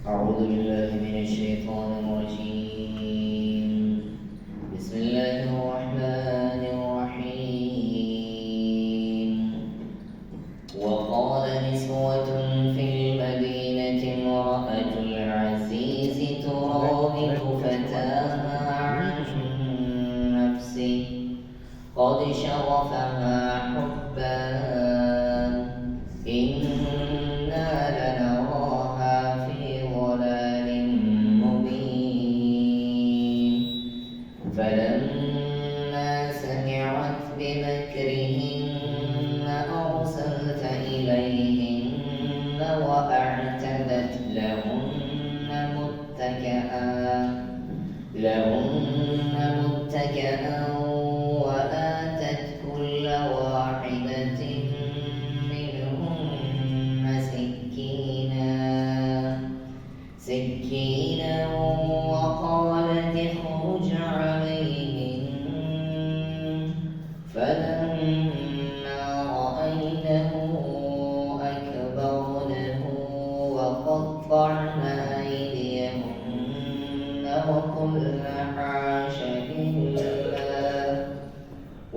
أعوذ بالله من الشيطان الرجيم. بسم الله الرحمن الرحيم. وقال نسوة في المدينة امرأة العزيز تراود فتاها عن نفسه قد شغفها حبا إنا لنراها في ضلال مبين. فلما سمعت بمكرهن أرسلت إليهن وأعتدت لهن متكئا وآتت كل واحدة منهن سكينا وقالت اخرج عليهن. فلما رأينه أكبرنه وقطعن أيديهن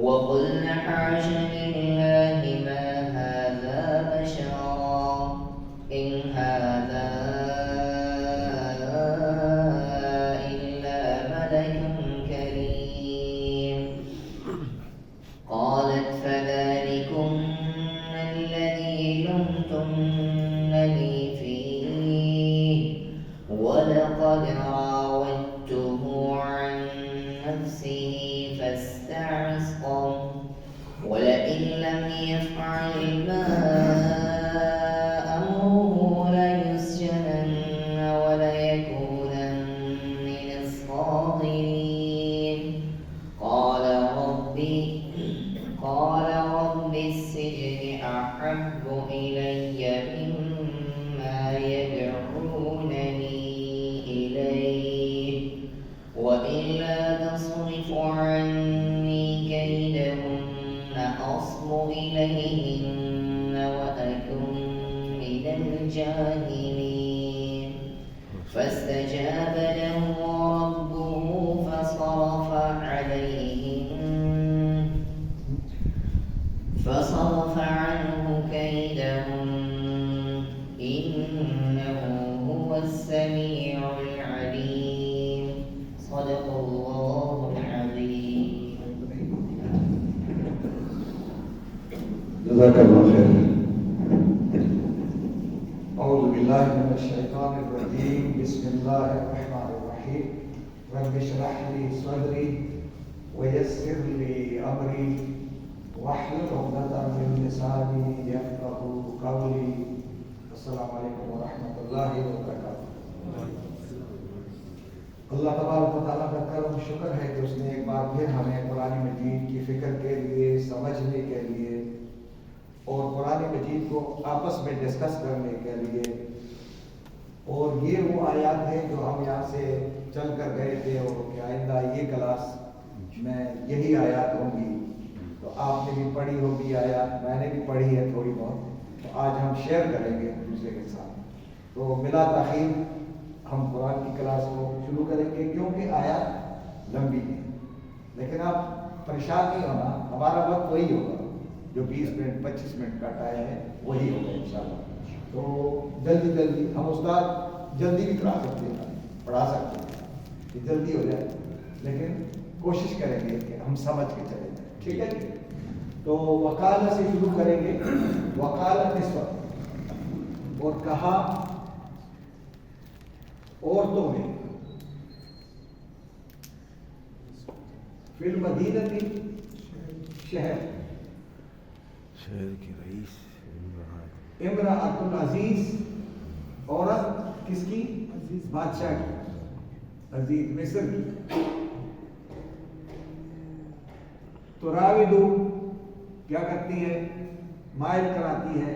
وقلن حاش لله ما هذا بشرا إن هذا إلا ملك كريم. قالت فذلكن الذي لمتنني فيه ولقد راودته عن نفسه فاستعصم ولئن لم يفعل ما أمره ليسجنن وليكونن من الصاغرين. قال رب السجن أحب إلي مما يدعونني إليه وإلا تصرف عني كيدهن أصب إليهن وأكن من الجاهلين. فاستجاب له ربه فصرف عنه كيدهن إنه هو السميع العليم. صدق الله العظيم. جزاك الله خير. أعوذ بالله من الشيطان الرجيم. بسم الله الرحمن الرحيم. رب اشرح لي صدري ويسر لي أمري واحلل عقدة من لساني يفقهوا قولي. السلام علیکم ورحمۃ اللہ وبرکاتہ. اللہ تبارک و تعالیٰ کا کرم شکر ہے کہ اس نے ایک بار پھر ہمیں قرآن مجید کی فکر کے لیے، سمجھنے کے لیے اور قرآن مجید کو آپس میں ڈسکس کرنے کے لیے، اور یہ وہ آیات ہیں جو ہم یہاں سے چل کر گئے تھے اور کہ آئندہ یہ کلاس میں یہی آیات ہوں گی. تو آپ نے بھی پڑھی ہوگی آیات، میں نے بھی پڑھی ہے تھوڑی بہت، تو آج ہم شیئر کریں گے ایک دوسرے کے ساتھ. تو بلا تاخیر ہم قرآن کی کلاس کو شروع کریں گے کیونکہ آیات لمبی ہے. لیکن آپ پریشان نہیں ہونا، ہمارا وقت وہی ہوگا جو 20 منٹ 25 منٹ کا ٹائم ہے وہی ہوگا انشاءاللہ. تو جلدی ہم استاد جلدی بھی کرا سکتے ہیں، پڑھا سکتے ہیں کہ جلدی ہو جائے، لیکن کوشش کریں گے کہ ہم سمجھ کے چلیں جائیں. ٹھیک ہے. تو وکالہ سے شروع کریں گے. وکالت نسوت، اور کہا عورتوں میں، فی المدینہ شہر کی رئیس امرأۃ العزیز، عورت کس کی؟ بادشاہ کی، عزیز مصر کی. تراودو کیا کرتی ہے؟ مائل کراتی ہے.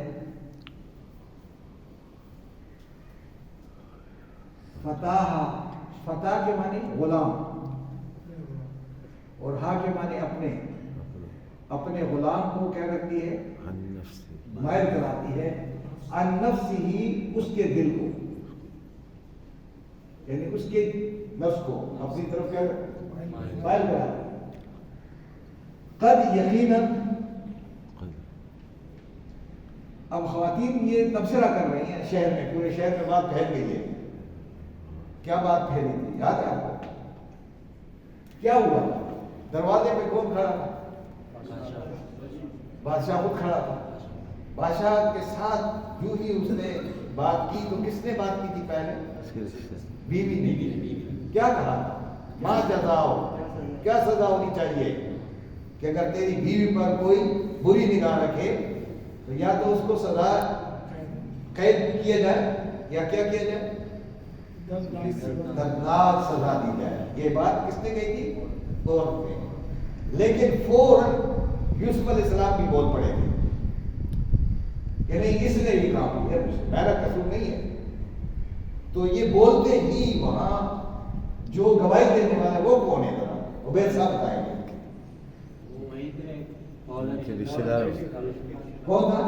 فتح کے معنی غلام، اور ہا کے معنی اپنے غلام کو کیا کرتی ہے؟ مائل کراتی ہے. عن نفس ہی، اس کے دل کو. یعنی اس کے نفس کو اپنی طرف کیا مائل کرا. قد یقیناً اب خواتین یہ تبصرہ کر رہی ہیں شہر میں، پورے شہر میں بات پھیل گئی ہے. کیا بات پھیلی تھی یاد ہے آپ کو؟ کیا ہوا؟ دروازے پہ کون کھڑا تھا؟ بادشاہ خود کھڑا تھا. بادشاہ کے ساتھ جو ہی اس نے بات کی تو کس نے بات کی تھی پہلے؟ بیوی نے. کیا کہا؟ ماں جزاؤ، کیا سزا ہونی چاہیے کہ اگر تیری بیوی پر کوئی بری نگاہ رکھے تو یا تو اس کو سزا قید کیا جائے یا کیا کیا جائے؟ دردناک سزا دی جائے. یہ بات کس نے کہی تھی؟ عورت نے. لیکن فوراً یوسف علیہ السلام بھی بول پڑے تھے کہ نہیں اس نے بھی کام کیا، میرا قصور نہیں ہے. تو یہ بولتے ہی وہاں جو گواہی دینے والا وہ کون ہے؟ ذرا عبید صاحب بتائیں گے کون تھا؟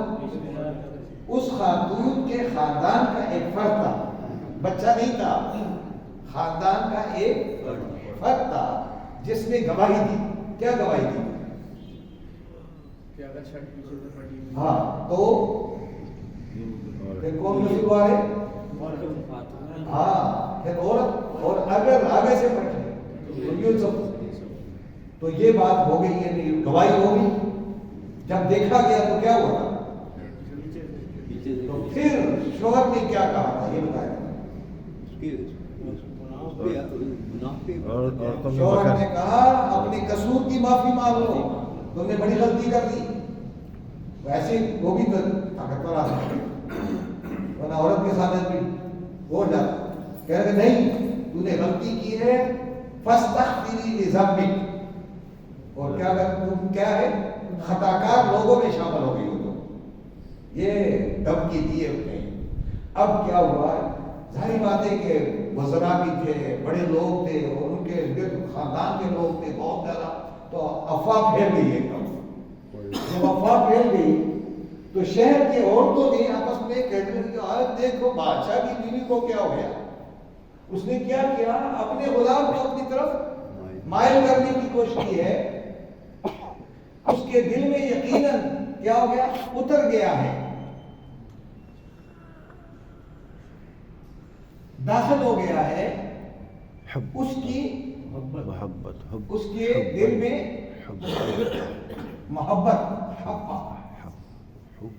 اس خاتون کے خاندان کا ایک فرد تھا، بچہ نہیں تھا، خاندان کا ایک فرد تھا جس نے گواہی دی. کیا گواہی دی؟ ہاں تو پھر کون مسئلہ والے؟ ہاں پھر عورت. اور اگر آگے سے پڑھے تو یہ بات ہو گئی ہے، گواہی ہو گئی. جب دیکھا گیا تو کیا ہوا؟ تو پھر شوہر نے کیا کہا تھا یہ بتائیں. شوہر نے کہا اپنے قصور کی معافی مانگ لو، تم نے بڑی غلطی کر دی. ویسے وہ بھی طاقتور آدمی ورنہ عورت کے سامنے بھی بول جاتا. کہہ رہے نہیں تو نے غلطی کی ہے، فاستغفری لذنبک. اور کیا تم کیا ہے؟ خطاکار لوگوں میں شامل ہو گئی ہو. تو یہ دھمکی دی ہے اس نے. اب کیا ہوا؟ ظاہری بات ہے کہ وزراء بھی تھے، بڑے لوگ تھے اور ان کے خاندان کے لوگ تھے بہت زیادہ. تو افواہ پھیل گئی ایک دم. جب افواہ پھیل گئی تو شہر کے عورتوں نے آپس میں کہنے لگی آج دیکھو بادشاہ کی بیوی کو کیا ہو گیا. اس نے کیا کیا؟ اپنے غلام کو اپنی طرف مائل کرنے کی کوشش کی ہے. اس کے دل میں یقیناً کیا ہو گیا؟ اتر گیا ہے، داخل ہو گیا ہے اس کی محبت، اس کے دل میں محبت،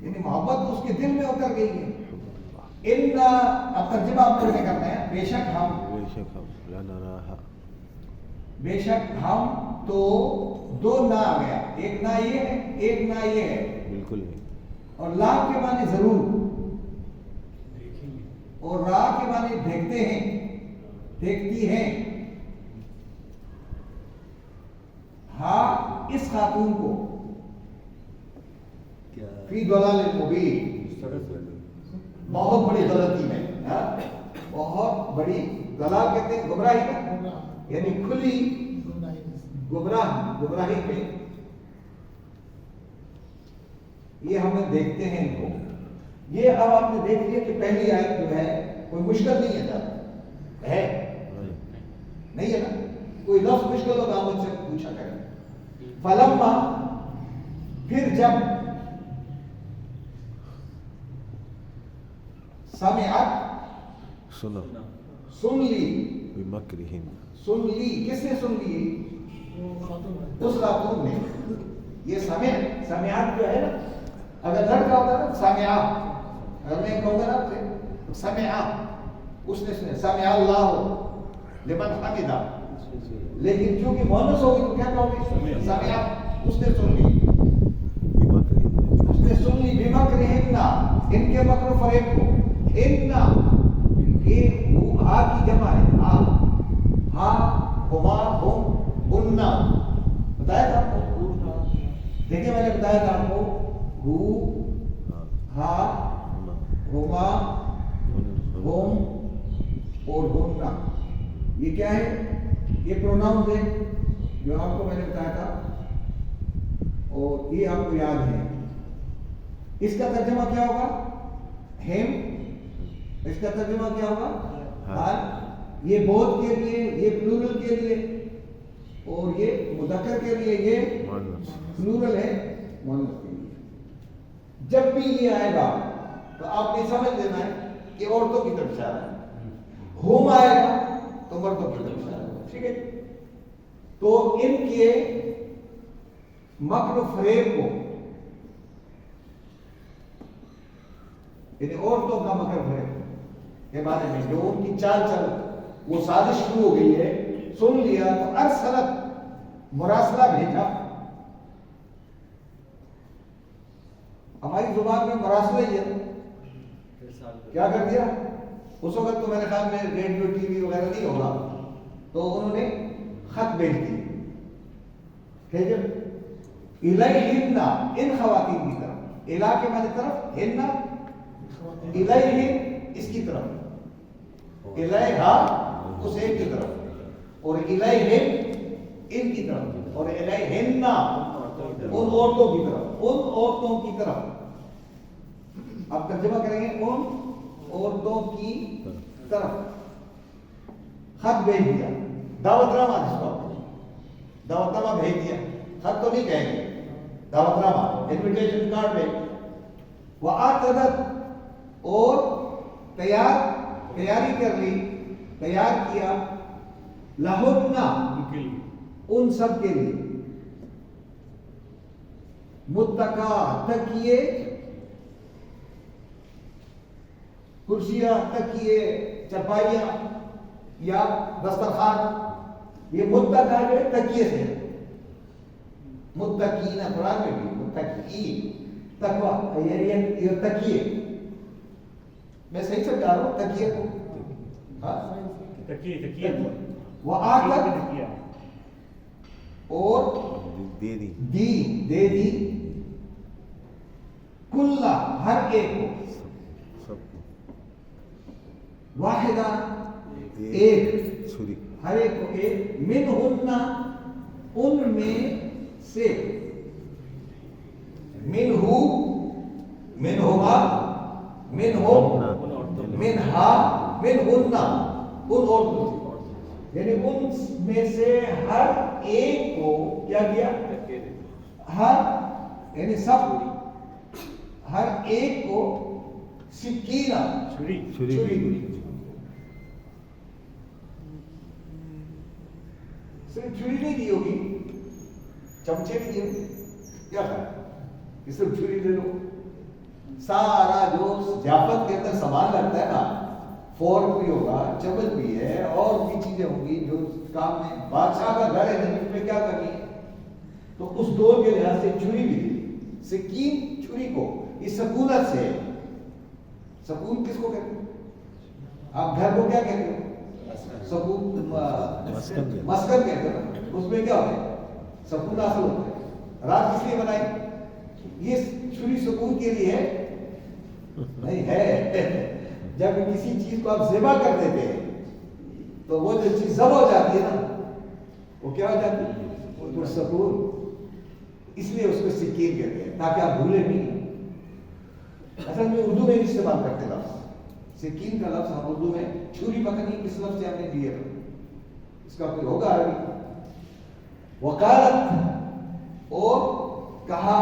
یعنی محبت اس کے دل میں اتر گئی ہے. اب ترجمہ آپ کو کرنا ہے. بے شک ہم تو دو نا آ گیا، ایک نا یہ ہے ایک نا یہ ہے. بالکل. اور لا کے معنی ضرور اور را کے معنی دیکھتے ہیں، دیکھتی ہیں. ہاں اس خاتون کو فی ضلال مبین، بہت بڑی غلطی میں، بہت بڑی ضلال کہتے ہیں گمراہی میں، یعنی کھلی گمراہی میں. یہ ہم دیکھتے ہیں ان کو. یہ اب آپ نے دیکھ لیا کہ پہلی آیت جو ہے کوئی مشکل نہیں ہے نہیں ہے نا. کوئی لفظ مشکل ہو تو آپ مجھ سے پوچھا کریں. فلما پھر جب سمعت سن لی، سن لی. کس نے سن لی؟ اس خاتون نے. یہ سمعت جو ہے نا، اگر لڑکا ہوتا نا سمعا، اگر میں کہوں گا نا سمعا، اس نے سنا سمع اللہ لمن حمدہ. لیکن چونکہ مؤنث ہوگی تو کیا کہو گے؟ سمعا. اس نے سن لی، اس نے سن لی. بمکرہن، ان کے مکر و فریب کو. ان کے ہا کی جمع ہے، ہا ہما ہم اننا. بتایا تھا آپ کو؟ دیکھیں میں نے بتایا تھا آپ کو ہو، ہا، ہما، ہم اور ہننا. یہ کیا ہے؟ یہ پروناؤنز ہے جو آپ کو میں نے بتایا تھا اور یہ آپ کو یاد ہے. اس کا ترجمہ کیا ہوگا؟ ہم. اس کا ترجمہ کیا ہوگا؟ ہر. یہ بہت کے لیے، یہ پلورل کے لیے، اور یہ مذکر کے لیے، یہ پلورل ہے مؤنث کے لیے۔ جب بھی یہ آئے گا تو آپ نے سمجھ لینا ہے کہ عورتوں کی طرف اشارہ ہے، ہوم آئے گا تو مردوں کی طرف اشارہ ہے، ٹھیک ہے؟ تو ان کے مکر و فریب کو، یعنی عورتوں کا مکر فریب کے بارے میں جو ان کی چال چل، وہ سازش شروع ہو گئی ہے، سن لیا تو ارسلت مراسلہ بھیجا۔ ہماری زبان میں مراسلہ ہی ہے، کیا کر دیا؟ اس وقت تو میرے خیال میں ریڈیو ٹی وی وغیرہ نہیں ہوگا، تو انہوں نے خط بھیج دی، ٹھیک ہے؟ الیہن، ان خواتین کی طرف، الہ کے معنی طرف، ہن الیہن اس کی طرف، الیہا اس ایک کی طرف، اور الیہن ان کی طرف، اور الیہن ان عورتوں کی طرف، ان عورتوں کی طرف۔ اب ترجمہ کریں گے، ان عورتوں کی طرف خط بھیج دیا، دعوت نامہ، جس کو دعوت نامہ بھیج دیا، خط تو نہیں کہیں گے، دعوت نامہ، انویٹیشن کارڈ میں۔ وَآتَدَتْ، اور تیاری کر لی، تیار کیا، لَهُنَّ ان سب کے لیے، متکا، تکیے، کرسیاں، تکیے، چپائیاں یا دسترخوان۔ یہ متکا جو ہے تکیے سے، متقین قرآن میں بھی متقین، تقوی، یہ تکیے، میں صحیح سمجھا رہا ہوں تکیے کو، ہاں تکیے، وآتت، اور دے دی، کلّا، ہر ایک کو، واحدہ، ایک، ہر ایک کو ایک، منہن، ان میں سے، منہو، منہما، منہم، منہا، منہن، ان عورتوں سے، یعنی ان میں سے ہر ایک کو کیا کیا؟ ہر، یعنی سب، ہر ایک کو سکینہ، چھری، صرف چھری نہیں دی ہوگی، چمچے بھی دی ہوگی، کیا تھا کہ صرف چھری لے لو؟ سارا جو ضیافت کے اندر سامان لگتا ہے نا، فورک بھی ہوگا، چمچ بھی ہے، اور بھی چیزیں ہوں گی جو کام میں، بادشاہ کا گھر ہے جس میں کیا کرنی ہے، تو اس دور کے لحاظ سے چھری بھی دی، سکین، چھری کو، اس سکونت سے، سکون کس کو کہتے ہیں؟ آپ گھر کو کیا کہتے ہیں؟ سکون، مسکن کہتے ہیں، اس میں کیا ہوتا ہے؟ سکون حاصل ہوتا ہے۔ رات کس لیے بنائی؟ یہ چھری سکون کے لیے ہے؟ نہیں ہے۔ جب کسی چیز کو آپ ذبح کر دیتے ہیں تو وہ جو چیز ذبح ہو جاتی ہے نا، وہ کیا ہو جاتی ہے؟ پرسکون۔ اس لیے اس کو سکین کہتے ہیں، تاکہ آپ بھولے نہیں۔ اصل میں اردو میں استعمال کرتے لفظ سکین کا لفظ، ہم اردو میں چھری پکڑنی کس لفظ سے ہم نے دیے، اس کا کوئی ہوگا عربی؟ وکالت، اور کہا،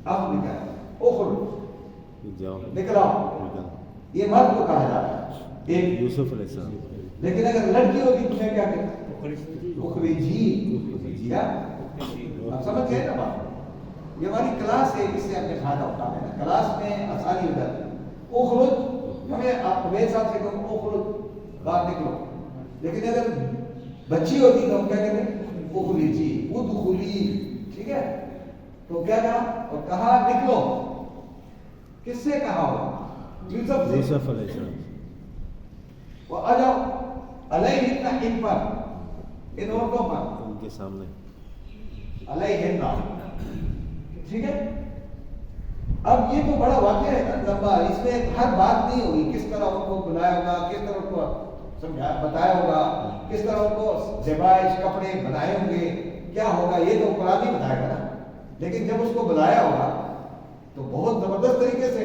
اب نکلا، اخرج، نکلا، یہ مرد کو کہا جاتا ہے، ایک یوسف علیہ السلام۔ لیکن اگر لڑکی ہوتی تو میں کیا کہتا؟ اخرجی، کیا آپ سمجھ گئے نا بات؟ یہ ہماری کلاس ہے، اس سے ہم نے فائدہ اٹھانا ہے، کلاس میں آسانی ہو جاتی ہے۔ اخرج، ہمیں میرے ساتھ سے کہوں اخرج، باہر نکلو، لیکن اگر بچی ہوتی تو ہم کیا کہتے ہیں؟ اخرجی، ادخلی، ٹھیک ہے؟ تو کیا کہا؟ اور کہا نکلو، کس سے کہا ہوگا؟ یوسف علیہ السلام۔ وہ آ جاؤ، علیہن، ان پر، ان عورتوں پر، ان کے سامنے، علیہن، ٹھیک ہے؟ اب یہ تو بڑا واقعہ ہے نا لمبا، اس میں ہر بات نہیں ہوگی، کس طرح ان کو بلایا ہوگا، کس طرح ان کو سمجھایا بتایا ہوگا، کس طرح ان کو زیبائش کپڑے بنائے ہوں گے، کیا ہوگا، یہ تو قرآن ہی بتائے گا نا۔ لیکن جب اس کو بلایا ہوگا تو بہت زبردست طریقے سے،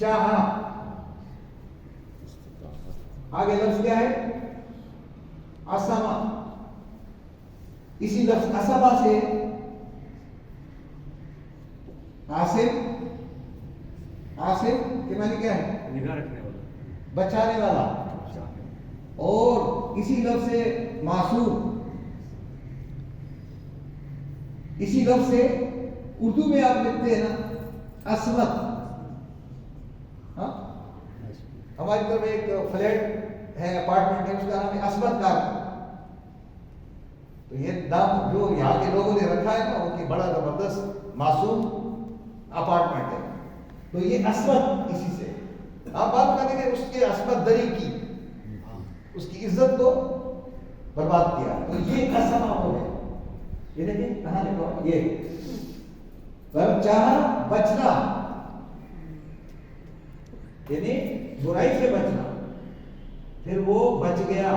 چاہا. آگے لفظ کیا ہے؟ عصمہ. اسی لفظ عصمہ سے عاصم کے معنی کیا ہے؟ نگاہ رکھنے والا، بچانے والا. اور اسی لفظ سے معصوم. اسی لفظ سے اردو میں آپ لکھتے ہیں نا عصمت. ہاں ہماری طرف ایک فلیٹ ہے، اپارٹمنٹ ہے، اس کا نام ہے عصمت کار. تو یہ نام جو یہاں کے لوگوں نے رکھا ہے نا، وہ کہ بڑا زبردست معصوم اپارٹمنٹ ہے. تو یہ عصمت اسی سے آپ بات کریں کہ اس کے عصمت دری کی، اس کی عزت کو برباد کیا. تو یہ عصمہ ہو ہے. یہ دیکھیں کہاں لکھا ہے؟ یہ پر چاہا بچنا، یعنی برائی سے بچنا. پھر وہ بچ گیا.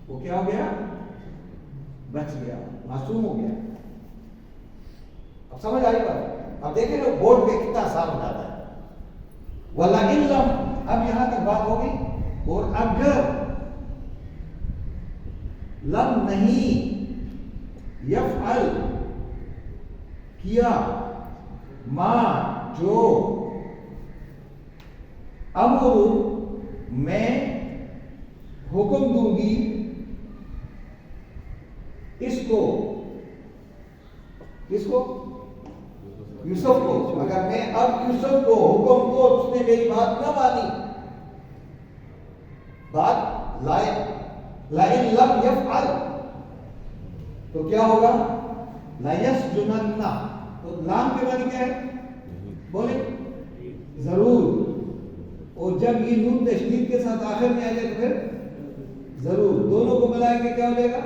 وہ کیا ہو گیا؟ بچ گیا، معصوم ہو گیا. اب سمجھ آئی بات؟ اب دیکھیں لوگ بورڈ پہ کتنا آسان ہو جاتا ہے. وَلَئِن لَمْ، اب یہاں تک بات ہوگی. اور اگر لم نہیں، یفعل کیا، ما جو، امر میں حکم دوں گی اس کو، کس کو؟ یوسف کو. اگر میں اب یوسف کو حکم کو، اس نے میری بات نہ مانی، بات لائن لم یفعل، تو کیا ہوگا؟ لا یسجنن. تو لام کے معنی کیا ہے؟ بولے ضرور. اور جب یہ نون تشدید کے ساتھ آخر میں آ جائے تو پھر ضرور. دونوں کو ملائیں گے کیا ہو جائے گا؟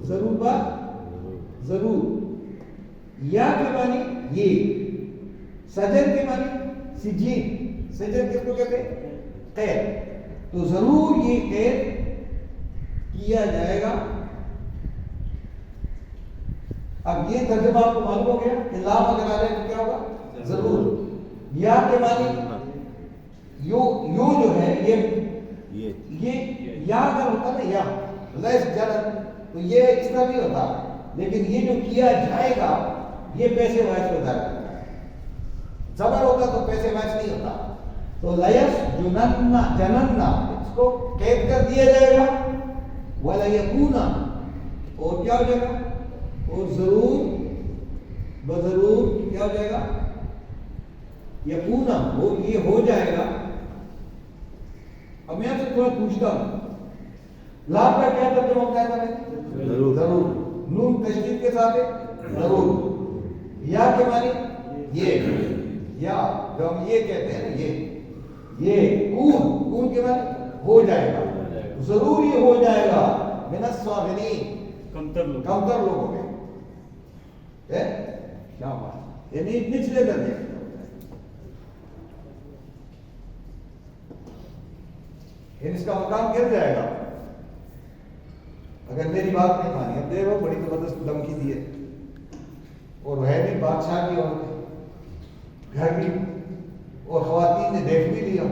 ضرور بات ضرور. یا کے معنی یہ، سجن کے معنی سجین. سجن کس کو کہتے ہیں؟ قید. تو ضرور یہ قید کیا جائے گا. اب یہ ترجمہ آپ کو معلوم ہو گیا کہ لام اگر آ جائے تو کیا ہوگا؟ ضرور. یا کے معنی یو جو ہے، یہ یا اگر ہوتا نا، یا لیس جنن، تو یہ اس طرح نہیں ہوتا. لیکن یہ جو کیا جائے گا یہ پیسے وائس ہوتا ہے. زبر ہوتا تو پیسے وائس نہیں ہوتا. تو لیس جننا، اس کو قید کر دیا جائے گا. ولا یکونا، اور کیا ہو جائے گا؟ اور ضرور بضرور کیا ہو جائے گا؟ یکونا، وہ یہ ہو جائے گا. اب میں آپ سے تھوڑا پوچھتا ہوں، لام کا کیا ترجمہ ہوتا ہے؟ ضرور. نون تشدید کے ساتھ ہے ضرور. یا کے معنی یہ، یا جو ہم یہ کہتے ہیں نا، یہ کون کے معنی ہو جائے گا. ضرور یہ ہو جائے گا. من الصاغرین، کمتر لوگوں میں. کیا بات، یعنی نچلے درجے. اس کا مقام گر جائے گا اگر میری بات نہیں مانی. اب دیکھو بڑی زبردست دھمکی دی ہے، اور ہے بھی بادشاہ کی عورت، گھر کی، اور خواتین نے دیکھ بھی لیا.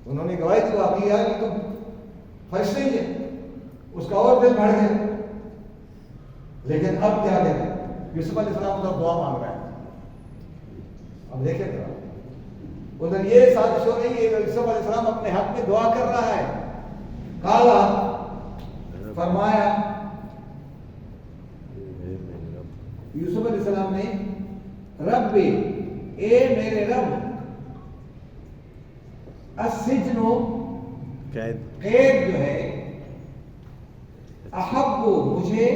انہوں نے گواہی دی واقعی ہے کہ تم فرشتے ہی ہے. اس کا اور دل بڑھ گیا. لیکن اب کیا کہتے ہیں؟ یوسف علیہ السلام ادھر دعا مانگ رہا ہے. اب دیکھیں ذرا، ادھر یہ سازش ہو رہی ہے، یوسف علیہ السلام اپنے حق میں دعا کر رہا ہے. کالا، فرمایا یوسف علیہ السلام نے، رب، اے میرے رب، السجن، قید جو ہے، احب، مجھے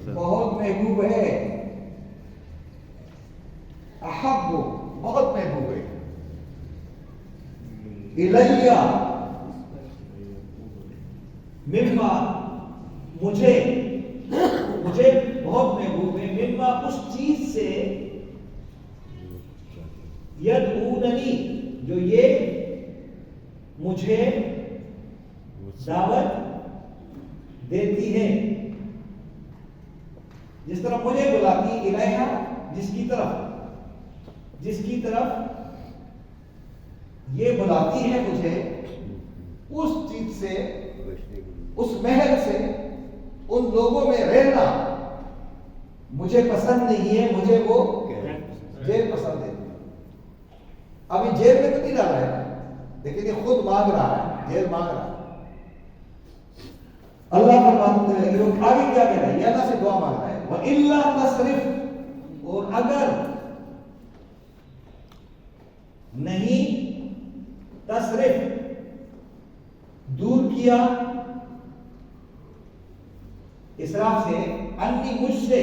بہت محبوب ہے. احب، بہت محبوب ہے. الیہ، مما، مجھے بہت محبوب ہے. مما، اس چیز سے، یدعوننی، جو یہ مجھے دعوت دیتی ہے، جس طرح مجھے بلاتی، الیہ، جس کی طرف. جس کی طرف یہ بلاتی ہے مجھے، اس چیز سے، اس محل سے، ان لوگوں میں رہنا مجھے پسند نہیں ہے، مجھے وہ جیل پسند ہے۔ ابھی جیل میں تو نہیں ڈالا ہے، لیکن یہ خود مانگ رہا ہے، جیل مانگ رہا ہے۔ اللہ فرماتے ہیں یہ آگے کیا کہہ رہا ہے، یہ اللہ سے دعا مانگ رہا ہے، وَإِلَّا تَصْرِفْ، اور اگر نہیں تصرف دور کیا اسراف سے، انی مجھ سے،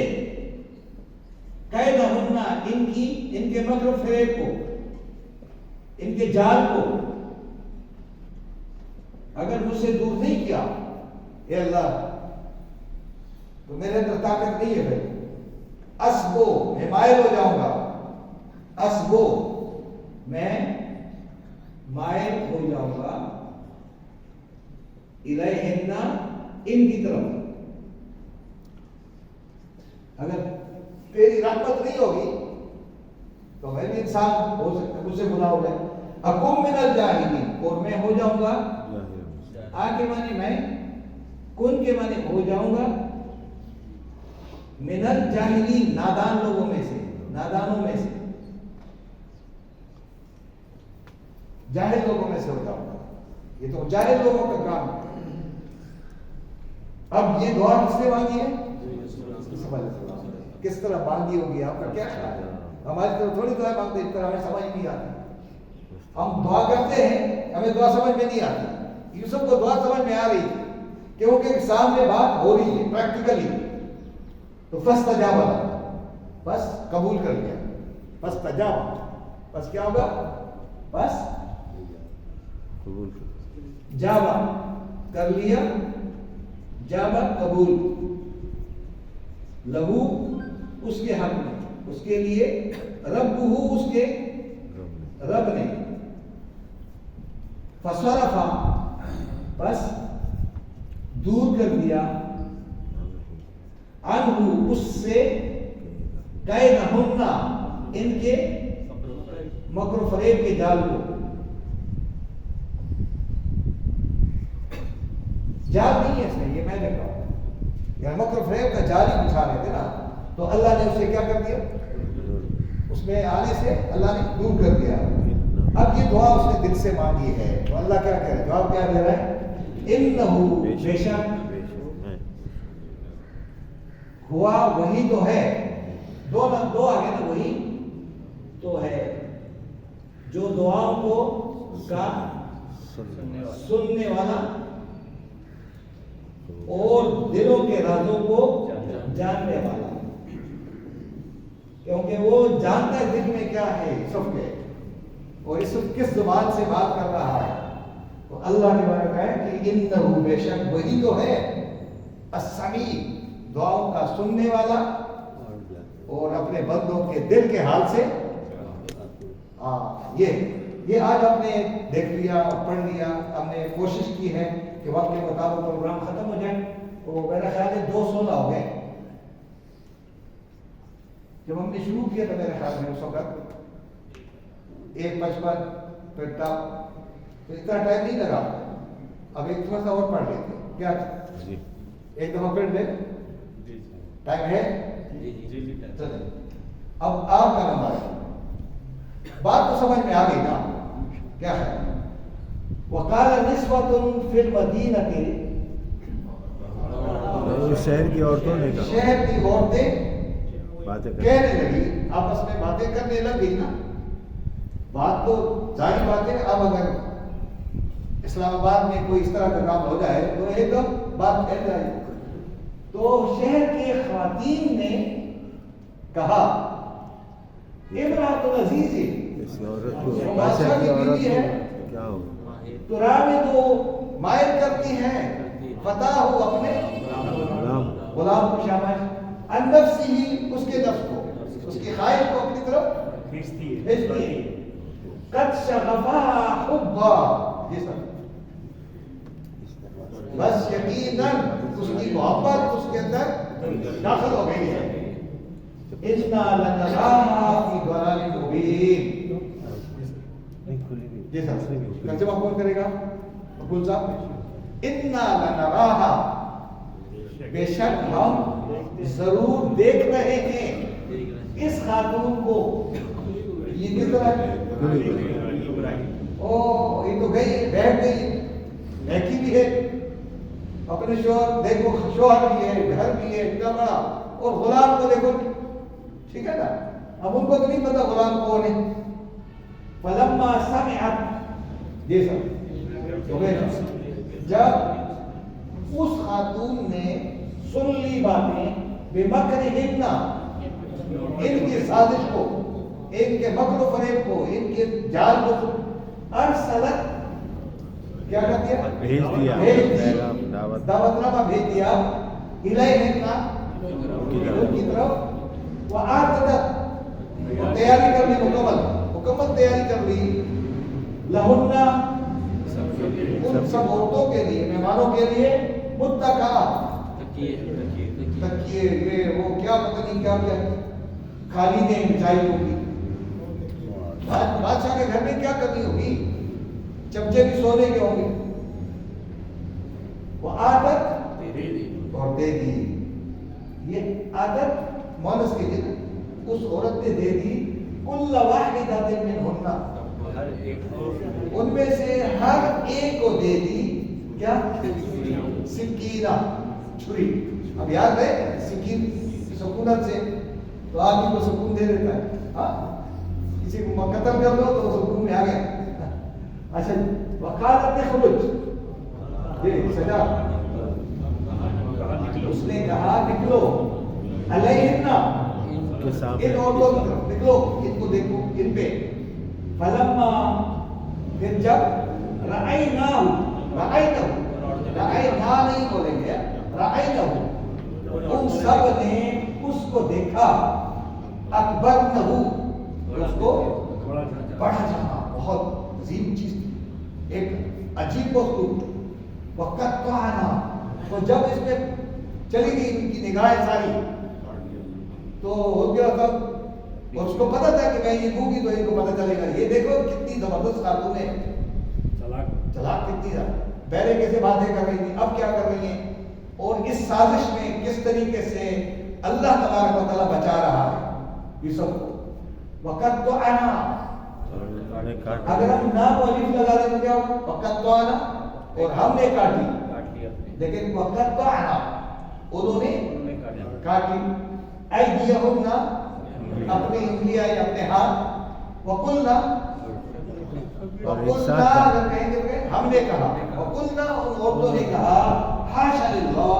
قیدہن ان کے مکر و فریب کو، ان کے جال کو اگر مجھ سے دور نہیں کیا، اے اللہ تو میرے اندر طاقت نہیں ہے بھائی، اسبو میں مائل ہو جاؤں گا، اسبو میں مائل ہو جاؤں گا، الیہن ان کی طرف۔ اگر تیری رحمت نہیں ہوگی تو میں بھی انسان ہو سکتا، مجھ سے گناہ ہو جائے۔ اکم من الجاہلین، اور میں ہو جاؤں گا، آ کے معنی میں، کن کے معنی ہو جاؤں گا، من الجاہلین نادان لوگوں میں سے، نادانوں میں سے، جاہل لوگوں میں سے ہو جاؤں گا۔ یہ تو جاہل لوگوں کا کام ہے۔ اب یہ دعا کس نے مانگی ہے؟ کس طرح مانگی ہوگی، آپ کا کیا خیال ہے؟ ہماری طرف تھوڑی دعا مانگتے، اس طرح ہمیں سمجھ نہیں آتی۔ ہم دعا کرتے ہیں، ہمیں دعا سمجھ میں نہیں آتی۔ یوسف کو دعا سمجھ میں آ رہی تھی کیونکہ سامنے بات ہو رہی ہے پریکٹیکلی، تو فاستجاب لہ، بس قبول کر لیا، فاستجاب، بس کیا ہوگا، بس جابا کر لیا، جابا قبول، لہو اس کے حق میں، اس کے لیے، ربہ اس کے رب نے، فصرفا بس دور کر دیا، عنہ اس سے، قیدہن ان کے مکر و فریب کے جال کو۔ جال نہیں ہے اس میں، یہ میں نے کہا، یعنی مکر و فریب کا جال ہی بچھا رہے تھے نا، تو اللہ نے اسے کیا کر دیا، اس میں آنے سے اللہ نے دور کر دیا۔ اب یہ دعا اس نے دل سے مانگی ہے، تو اللہ کیا کہہ رہا ہے، جواب کیا دے رہا ہے، انہو بے شک، ہوا وہی تو ہے، دو آگے نا، وہی تو ہے جو دعاؤں کو کا سننے والا اور دلوں کے رازوں کو جاننے والا، کیونکہ وہ جانتا ہے دل میں کیا ہے یوسف کے، اور یوسف کس زبان سے بات کر رہا ہے۔ تو اللہ نے کہا ہے کہ انہو بے شک وہی تو ہے، السمیع دعاؤں کا سننے والا اور اپنے بندوں کے دل کے حال سے۔ یہ آج ہم نے دیکھ لیا، پڑھ لیا، ہم نے کوشش کی ہے کہ وقت کے مطابق پروگرام ختم ہو جائے، تو میرا خیال ہے 2:16 ہو گئے۔ جب ہم نے شروع کیا تو میرے خیال میں اس وقت 1:55 پھر تب تو اتنا ٹائم نہیں لگا، اب ایک تھوڑا سا اور پڑھ لیتے، کیا ایک دفعہ پڑھ لیں، ٹائم ہے؟ چلیں اب آپ کا نمبر ہے، بات تو سمجھ میں آ گئی نا، کیا ہے؟ وقال نسوۃ فی المدینہ، شہر کی عورتوں نے کہا، شہر کی عورتیں باتیں کہنے لگی، آپس میں باتیں کرنے لگ گئی نا، بات تو ظاہر بات ہے، اب اگر اسلام آباد میں کوئی اس طرح کا کام ہو جائے تو ایک دم بات پھیل جائے۔ تو شہر کی خواتین نے کہا، امرأۃ العزیز بادشاہ کی بیوی ہے، کیا ہو، تراود مائل کرتی ہیں، فتح ہو اپنے غلام کو شاباش، ان نفسی ہی اس کے نفس کو، اس کی خواہش کو اپنی طرف بھیجتی ہے، قد شغفا حبا، یہ سب بس یقیناً اس کی محبت اس کے اندر داخل ہو گئی ہے۔ اِنَّا لَنَرَاهَا فِي ضَلَالٍ مُبِينٍ، جی صاحب ترجمہ کون کرے گا؟ مقبول صاحب. انا لنراہا بے شک ہم ضرور دیکھ رہے ہیں اس خاتون کو. یہ کس طرح ہے؟ او یہ تو گئی بیٹھ گئی بیٹھی بھی ہے اپنے شوہر دیکھو شوہر بھی ہے گھر بھی ہے کمرہ اور غلام کو دیکھو ٹھیک ہے نا. اب ان کو تو نہیں پتا غلام کون ہے. فلما سمعت جی سر جب اس خاتون نے سن لی باتیں بمکرہن ان کی سازش کو ان کے مکر و فریب کو ان کے جال کو ارسلت کیا کہتی ہے بھیج دیا دعوت نامہ بھیج دیا الیہن ان کی طرف وآتت تیاری کر لی مکمل تیاری کر لی لہن ان سب عورتوں کے لیے مہمانوں کے لیے متکا تکیے یہ وہ کیا پتہ نہیں کیا کیا کھالی نے بچائی ہوگی. بادشاہ کے گھر میں کیا کمی ہوگی؟ چمچے بھی سونے کے ہوں گے. وہ عادت اور دے دی. یہ عادت مونس کی جن اس عورت نے دے دی کل واحدہ منہن ان میں سے ہر ایک کو دے دی کیا سکینہ چھری. اب یاد ہے سکین سکونت سے تو آدمی کو سکون دے دیتا ہے. ہاں کسی کو قتل کر دو تو سکون میں آ گیا. اچھا وقالت اخرج یہ سجا اس نے کہا نکلو علیہن ان عورتوں کی طرف نکلو ان کو دیکھو ان پہ. فلما پھر جب رأینا نہیں بولیں گے رأینا ان سب نے اس کو دیکھا اکبرنہ اس کو بڑا جانا بہت عظیم چیز تھی ایک عجیب وقت. وقت تو آنا تو جب اس میں چلی گئی ان کی نگاہیں ساری تو ہو گیا تھا اور اس کو پتا تھا کہ میں یہ دوں گی تو ان کو پتا چلے گا. یہ دیکھو کتنی زبردست خاتون ہے چلاک کتنی ہے. پہلے کیسے باتیں کر رہی تھی اب کیا کر رہی ہیں اور اس سازش میں کس طریقے سے اللہ تبارک و تعالیٰ بچا رہا ہے یہ سب کو. وقت تو آنا اگر ہم نام الف لگا دیں تو کیا ہوگا؟ وقت تو آنا اور ہم نے کاٹی لیکن وقت تو آنا انہوں نے کاٹی. ایدیہن اپنی انگلیاں اپنے ہاتھ وقلنا اگر کہیں گے ہم نے کہا وقلنا ان عورتوں نے کہا حاشا للہ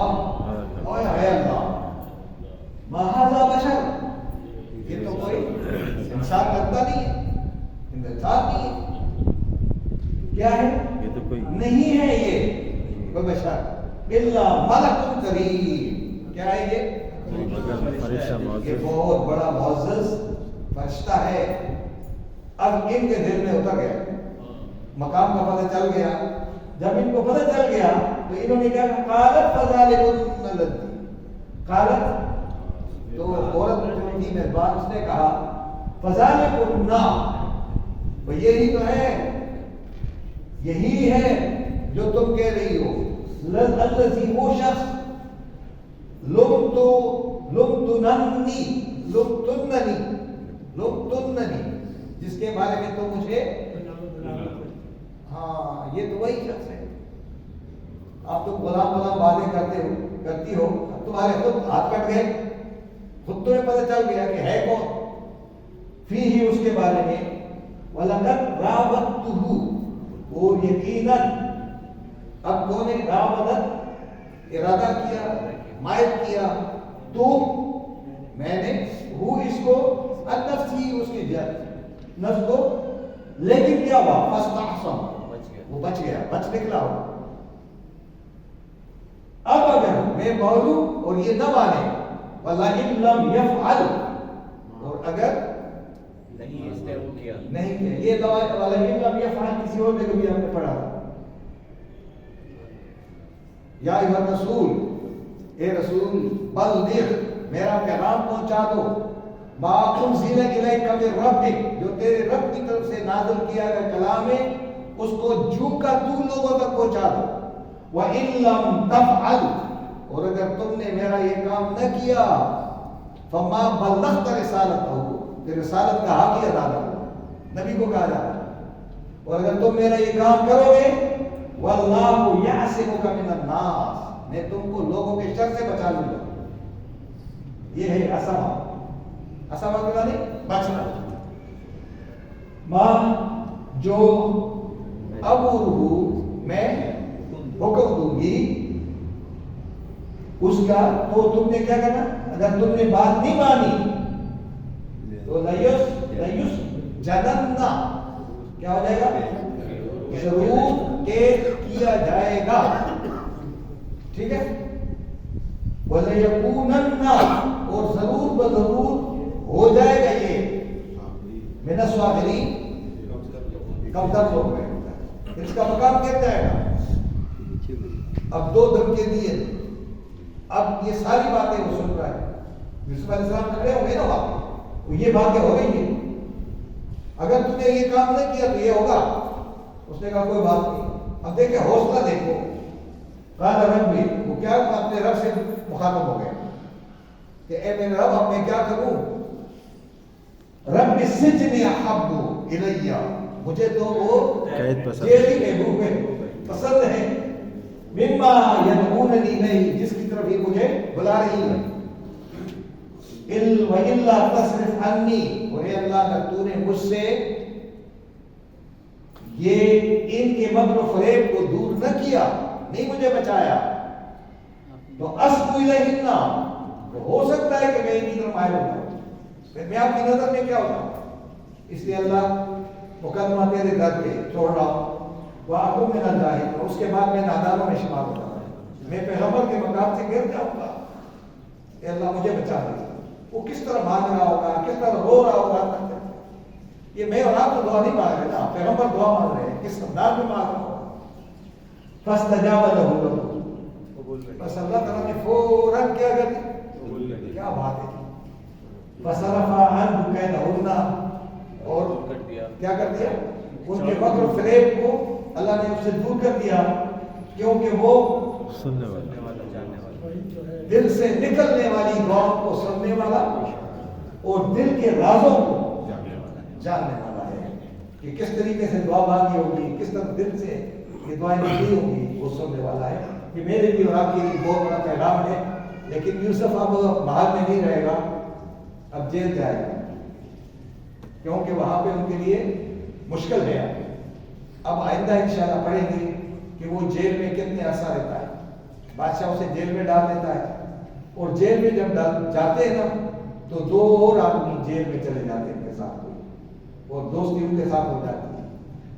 اوے ہے اللہ ما ھذا بشر یہ تو کوئی انسان لگتا نہیں ہے انسان نہیں ہے. کیا ہے یہ تو کوئی نہیں ہے یہ کوئی بشر الا ملک کریم. کیا ہے یہ بہت بڑا معزز فرشتہ ہے. اب ان کے دل میں اتر گیا مقام کا پتہ چل گیا. جب ان کو پتہ چل گیا تو انہوں نے کیا کہا قالت فذالکن اللتی قالت تو عورت جو تھی مہربان اس نے کہا فذالکن وہ یہی تو ہے یہی ہے جو تم کہہ رہی ہو. الذی وہ شخص لمتننی جس کے بارے میں تو مجھے ہاں یہ تو وہی شخص ہے. آپ تو غلام باتیں کرتی ہو تمہارے خود ہاتھ کٹ گئے خود تمہیں پتہ چل گیا کہ ہے کون فی ہی اس کے بارے میں. وَلَقَدْ رَاوَدتُّهُ اور یقیناً اب کون نے راودت ارادہ کیا مائل کیا تو میں نے وہ اس کو النفس ہی اس کی نفس کو لیکن کیا ہوا فاستحسن وہ بچ گیا بچ نکلا ہوا. اب اگر میں بولوں اور یہ نہ مانے وَلَئِن لَمْ يَفْعَلْ اور اگر نہیں کیا یہ وَلَئِن لَمْ يَفْعَلْ کسی اور جگہ بھی ہم نے پڑھا تھا. یا ایھا الرسول اے رسول بلغ میرا پیغام پہنچا دو ما انزل الیک من ربک جو تیرے رب کی طرف سے نازل کیا گیا کلام ہے اس کو جو کا تو لوگوں تک پہنچا دو. وَإِن لَمْ تَفْعَلْ اور اگر تم نے میرا یہ کام نہ کیا فَمَا بَلَّغْتَ رِسَالَتَهُ تو رسالت کا حق ہی ادا کرو. نبی کو کہا جاتا ہے. اور اگر تم میرا یہ کام کرو گے وَاللَّهُ يَعْصِمُكَ مِنَ النَّاسِ میں تم کو لوگوں کے شر سے بچا لوں گا. یہ ہے عصمہ. عصمہ کے معنی بچنا. ماں جو امرہ میں حکم دوں گی اس کا تو تم نے کیا کرنا. اگر تم نے بات نہیں مانی تو لیس جننا کیا ہو جائے گا. ضرور قید کیا جائے گا. ٹھیک ہے. وَلَيَكُونَنَّ اور ضرور بضرور ہو جائے گا یہ من الصاغرین کم تر لوگ میں. اس کا مقام کیا جائے گا. اب 2 دھمکے دیے. اب یہ ساری باتیں وہ سن رہا ہے. یوسف علیہ السلام کھڑے ہو گئے نا وہاں پہ. یہ باتیں ہو گئی ہیں. اگر تم نے یہ کام نہ کیا تو یہ ہوگا. اس نے کہا کوئی بات نہیں. اب دیکھیں حوصلہ دیکھو. کہا رب بھی وہ کیا اپنے رب سے مخاطب ہو گئے کہ اے میرے رب اب میں کیا کروں. رب السجن احب الی مجھے تو وہ جیل کے روح میں پسند ہے. مما یدعوننی الیہ جس کی طرف یہ مجھے بلا رہی ہے. وَإِلَّا تَصْرِفْ عَنِّي اور اے اللہ اگر تو نے مجھ سے یہ ان کے مکر و فریب کو دور نہ کیا نہیں مجھے بچایا تو اصبو الیہن تو ہو سکتا ہے کہ میں ان کی طرف مائل ہوتا ہوں. پھر میں آپ کی نظر میں کیا ہوتا ہوں. اس لیے اللہ مقدمہ تیرے در پہ چھوڑ رہا ہوں. وَأَكُن مِنَ الْجَاهِلِينَ اس کے بعد میں نادانوں میں شمار ہوتا ہوں. میں پیغمبر کے مقام سے گر جاؤں گا. اے اللہ مجھے بچا دے. وہ کس طرح مانگ رہا ہوگا, کس طرح رو رہا ہوگا. یہ میں اور آپ تو دعا نہیں مانگ رہے نا, پیغمبر دعا مانگ رہے ہیں. کس انداز میں مانگ رہا ہوگا. فَاسْتَجَابَ لَهُ رَبُّهُ بس اللہ تعالیٰ نے فوراً کیا کر دیا. کیا بات ہے. فَصَرَفَ عَنْهُ كَيْدَهُنَّ اور کیا کر دیا ان کے مکر و فریب کو اللہ نے اس سے دور کر دیا کیونکہ وہ سننے والا دل سے نکلنے والی دعاؤں کو سننے والا اور دل کے رازوں کو جاننے والا ہے کہ کس طریقے سے دعا مانگی ہوگی, کس طرح دل سے یہ دعائیں نکلی ہوگی, وہ سننے والا ہے. کہ میرے بھی اور آپ کے لیے بہت بڑا پیغام ہے. لیکن یوسف اب محل میں نہیں رہے گا, اب جیل جائے گا کیونکہ وہاں پہ ان کے لیے مشکل ہے. اب آئندہ انشاءاللہ پڑھیں گے کہ وہ جیل میں کتنے عرصہ رہتا ہے. بادشاہ اسے جیل میں ڈال دیتا ہے اور جیل میں جب جاتے ہیں نا تو 2 اور آدمی جیل میں چلے جاتے ہیں ان کے ساتھ اور دوستی ان کے ساتھ ہو جاتی ہے.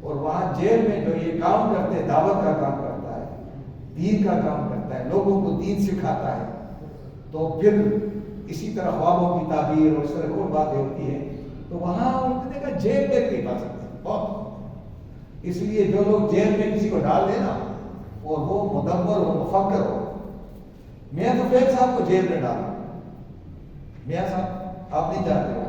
اور وہاں جیل میں جو یہ کام کرتے ہیں, دعوت کا کام کرتا ہے, دین کا کام کرتا ہے, لوگوں کو دین سکھاتا ہے, تو پھر اسی طرح خوابوں کی تعبیر اور اس طرح اور باتیں ہوتی ہیں. تو وہاں انہوں نے کہا جیل میں نہیں پا سکتے بہت. اس لیے جو لوگ جیل میں کسی کو ڈال دیں نا اور وہ مدبر ہو, مفکر ہو. میاں سفید صاحب کو جیل میں ڈالا. میاں صاحب آپ نہیں جانتے ہو